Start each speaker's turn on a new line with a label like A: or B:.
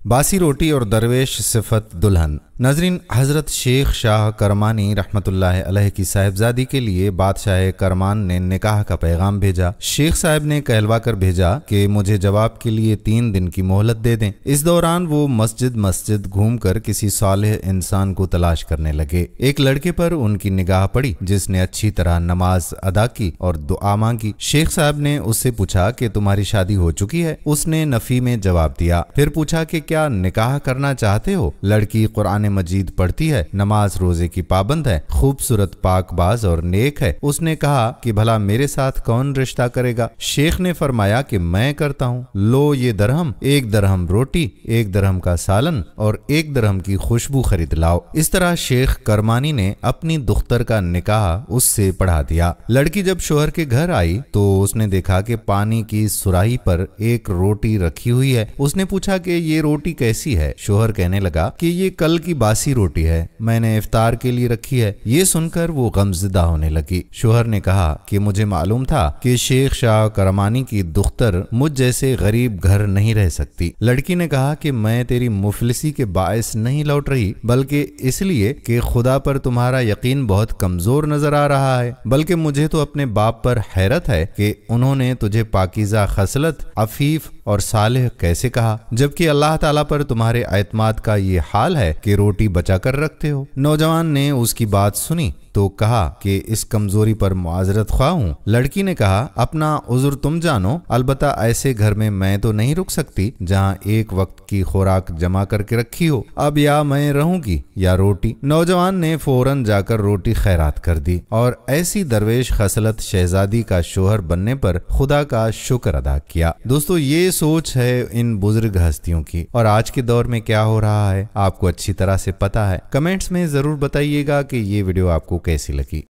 A: बासी रोटी और दरवेश सिफत दुल्हन। नाज़रीन, हज़रत शेख शाह करमानी रहमतुल्लाह अलैह की साहिबजादी के लिए बादशाह करमान ने निकाह का पैगाम भेजा। शेख साहब ने कहलवा कर भेजा कि मुझे जवाब के लिए 3 दिन की मोहलत दे दें। इस दौरान वो मस्जिद मस्जिद घूमकर किसी सालेह इंसान को तलाश करने लगे। एक लड़के पर उनकी निगाह पड़ी जिसने अच्छी तरह नमाज अदा की और दुआ मांगी। शेख साहब ने उससे पूछा कि तुम्हारी शादी हो चुकी है? उसने नफी में जवाब दिया। फिर पूछा कि क्या निकाह करना चाहते हो? लड़की कुरान मजीद पढ़ती है, नमाज रोजे की पाबंद है, खूबसूरत पाकबाज और नेक है। उसने कहा कि भला मेरे साथ कौन रिश्ता करेगा? शेख ने फरमाया कि मैं करता हूँ। लो ये दरहम, 1 दरहम रोटी, 1 दरहम का सालन और 1 दरहम की खुशबू खरीद लाओ। इस तरह शेख करमानी ने अपनी दुख्तर का निकाह उससे पढ़ा दिया। लड़की जब शोहर के घर आई तो उसने देखा कि पानी की सुराही पर एक रोटी रखी हुई है। उसने पूछा कि ये रोटी कैसी है? शोहर कहने लगा कि ये कल की बासी रोटी है, मैंने इफ्तार के लिए रखी है। ये सुनकर वो गमज़दा होने लगी। शोहर ने कहा कि मुझे मालूम था कि शेख शाह करमानी की दुख्तर मुझ जैसे गरीब घर नहीं रह सकती। लड़की ने कहा कि मैं तेरी मुफलिसी के बायस नहीं लौट रही, बल्कि इसलिए कि खुदा पर तुम्हारा यकीन बहुत कमजोर नजर आ रहा है। बल्कि मुझे तो अपने बाप पर हैरत है कि उन्होंने तुझे पाकीज़ा खसलत, अफीफ और सालेह कैसे कहा, जबकि अल्लाह ताला पर तुम्हारे एतमाद का ये हाल है कि रोटी बचा कर रखते हो। नौजवान ने उसकी बात सुनी तो कहा कि इस कमजोरी पर मुआजरत ख्वाह हूँ। लड़की ने कहा अपना उज़्र तुम जानो, अलबत्ता ऐसे घर में मैं तो नहीं रुक सकती जहाँ एक वक्त की खुराक जमा करके रखी हो। अब या मैं रहूंगी या रोटी। नौजवान ने फौरन जाकर रोटी खैरात कर दी और ऐसी दरवेश खसलत शहजादी का शोहर बनने पर खुदा का शुक्र अदा किया। दोस्तों, ये सोच है इन बुजुर्ग हस्तियों की, और आज के दौर में क्या हो रहा है आपको अच्छी तरह से पता है। कमेंट्स में जरूर बताइएगा कि ये वीडियो आपको कैसी लगी।